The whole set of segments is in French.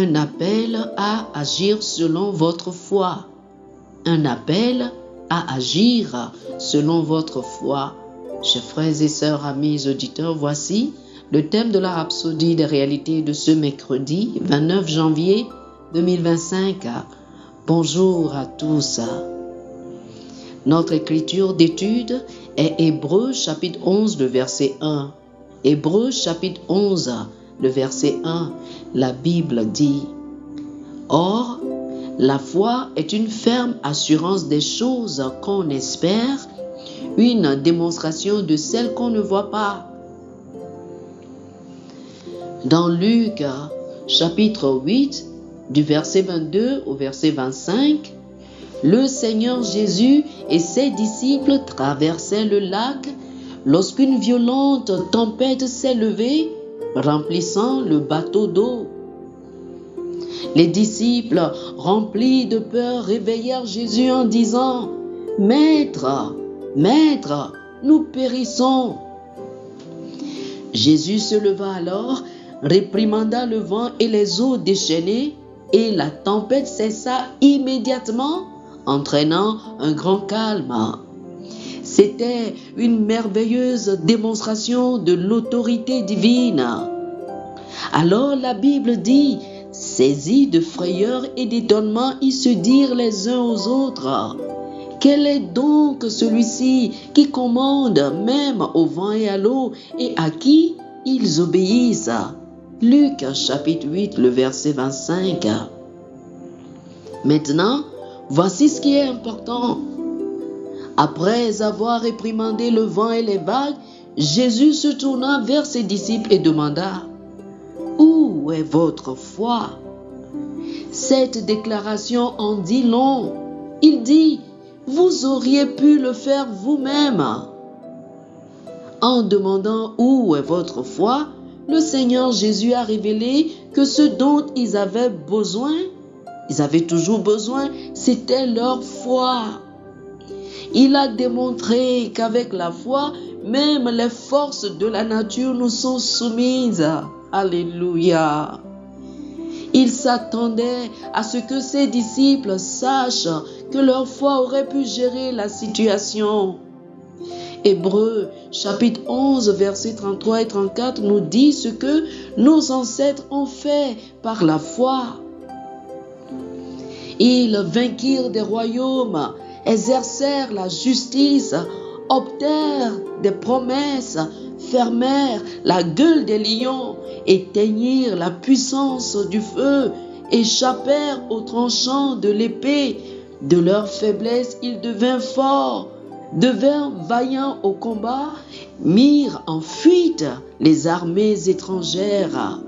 un appel à agir selon votre foi. Un appel à agir selon votre foi. Chers frères et sœurs, amis auditeurs, voici le thème de la rhapsodie des réalités de ce mercredi 29 janvier 2025. Bonjour à tous. Notre écriture d'étude est Hébreux chapitre 11, le verset 1. Hébreux chapitre 11, le verset 1. La Bible dit: Or, la foi est une ferme assurance des choses qu'on espère, une démonstration de celles qu'on ne voit pas. Dans Luc chapitre 8, du verset 22 au verset 25, le Seigneur Jésus et ses disciples traversaient le lac lorsqu'une violente tempête s'est levée, remplissant le bateau d'eau. Les disciples, remplis de peur, réveillèrent Jésus en disant: « Maître, Maître, nous périssons. » Jésus se leva alors, réprimanda le vent et les eaux déchaînées, et la tempête cessa immédiatement, entraînant un grand calme. C'était une merveilleuse démonstration de l'autorité divine. Alors la Bible dit: saisis de frayeur et d'étonnement, ils se dirent les uns aux autres: quel est donc celui-ci qui commande même au vent et à l'eau, et à qui ils obéissent? Luc chapitre 8, le verset 25. Maintenant, voici ce qui est important. Après avoir réprimandé le vent et les vagues, Jésus se tourna vers ses disciples et demanda: où est votre foi? Cette déclaration en dit long. Il dit: vous auriez pu le faire vous-même. En demandant où est votre foi, le Seigneur Jésus a révélé que ce dont ils avaient toujours besoin, c'était leur foi. Il a démontré qu'avec la foi, même les forces de la nature nous sont soumises. Alléluia. Il s'attendait à ce que ses disciples sachent que leur foi aurait pu gérer la situation. Hébreux chapitre 11, versets 33 et 34 nous dit ce que nos ancêtres ont fait par la foi. Ils vainquirent des royaumes, exercèrent la justice, obtinrent des promesses, fermèrent la gueule des lions, éteignirent la puissance du feu, échappèrent aux tranchants de l'épée. De leur faiblesse, ils devinrent forts, devinrent vaillants au combat, mirent en fuite les armées étrangères.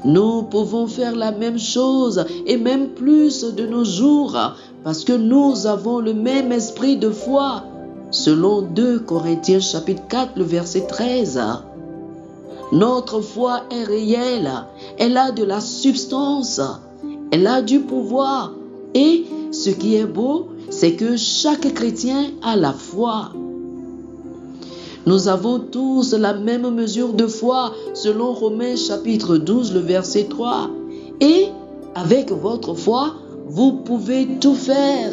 Nous pouvons faire la même chose et même plus de nos jours parce que nous avons le même esprit de foi. Selon 2 Corinthiens chapitre 4, le verset 13. Notre foi est réelle, elle a de la substance, elle a du pouvoir. Et ce qui est beau, c'est que chaque chrétien a la foi. Nous avons tous la même mesure de foi, selon Romains chapitre 12, le verset 3. Et avec votre foi, vous pouvez tout faire.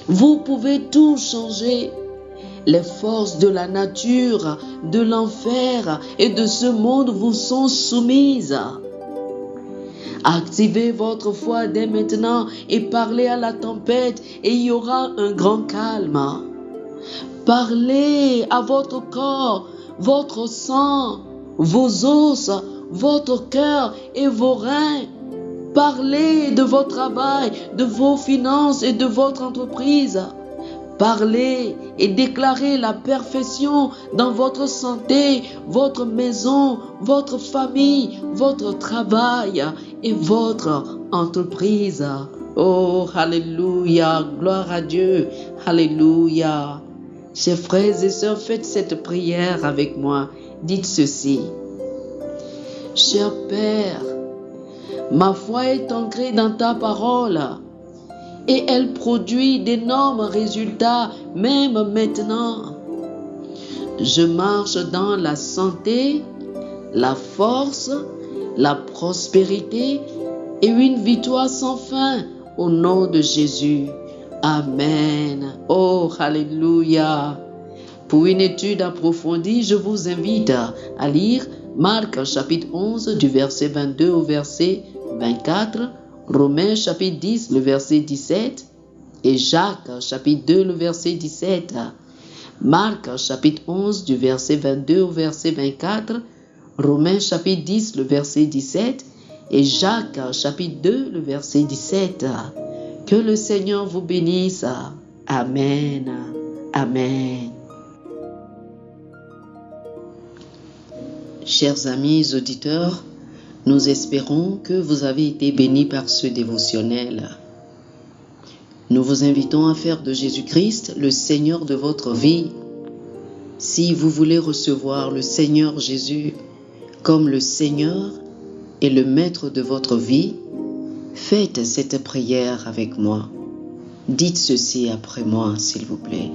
Vous pouvez tout changer. Les forces de la nature, de l'enfer et de ce monde vous sont soumises. Activez votre foi dès maintenant et parlez à la tempête et il y aura un grand calme. Parlez à votre corps, votre sang, vos os, votre cœur et vos reins. Parlez de votre travail, de vos finances et de votre entreprise. Parlez et déclarez la perfection dans votre santé, votre maison, votre famille, votre travail et votre entreprise. Oh, alléluia, gloire à Dieu, alléluia. Chers frères et sœurs, faites cette prière avec moi. Dites ceci: cher Père, ma foi est ancrée dans ta parole et elle produit d'énormes résultats même maintenant. Je marche dans la santé, la force, la prospérité et une victoire sans fin au nom de Jésus. Amen. Oh, alléluia. Pour une étude approfondie, je vous invite à lire Marc chapitre 11 du verset 22 au verset 24, Romains chapitre 10 le verset 17 et Jacques chapitre 2 le verset 17. Marc chapitre 11 du verset 22 au verset 24, Romains chapitre 10 le verset 17 et Jacques chapitre 2 le verset 17. Que le Seigneur vous bénisse. Amen. Amen. Chers amis auditeurs, nous espérons que vous avez été bénis par ce dévotionnel. Nous vous invitons à faire de Jésus-Christ le Seigneur de votre vie. Si vous voulez recevoir le Seigneur Jésus comme le Seigneur et le Maître de votre vie, faites cette prière avec moi. Dites ceci après moi, s'il vous plaît.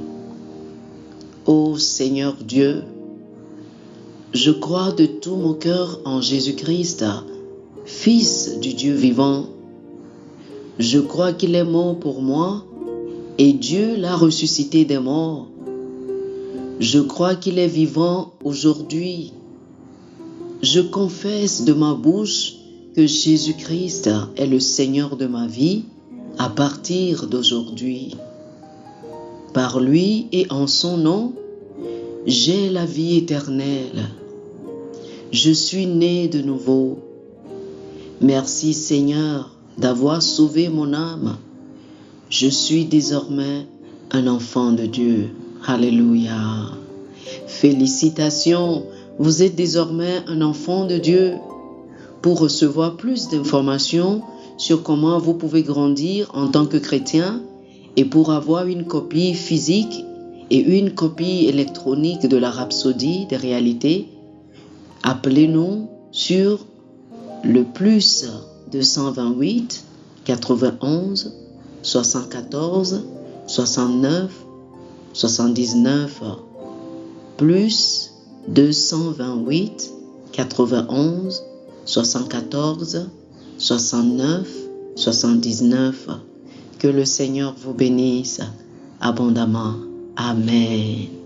Ô Seigneur Dieu, je crois de tout mon cœur en Jésus-Christ, Fils du Dieu vivant. Je crois qu'il est mort pour moi et Dieu l'a ressuscité des morts. Je crois qu'il est vivant aujourd'hui. Je confesse de ma bouche que Jésus-Christ est le Seigneur de ma vie à partir d'aujourd'hui. Par lui et en son nom, j'ai la vie éternelle. Je suis né de nouveau. Merci Seigneur d'avoir sauvé mon âme. Je suis désormais un enfant de Dieu. Alléluia. Félicitations, vous êtes désormais un enfant de Dieu. Pour recevoir plus d'informations sur comment vous pouvez grandir en tant que chrétien et pour avoir une copie physique et une copie électronique de la Rhapsodie des réalités, appelez-nous sur le plus 228 91 74 69 79 plus 228 91 74 69 79. Que le Seigneur vous bénisse abondamment. Amen.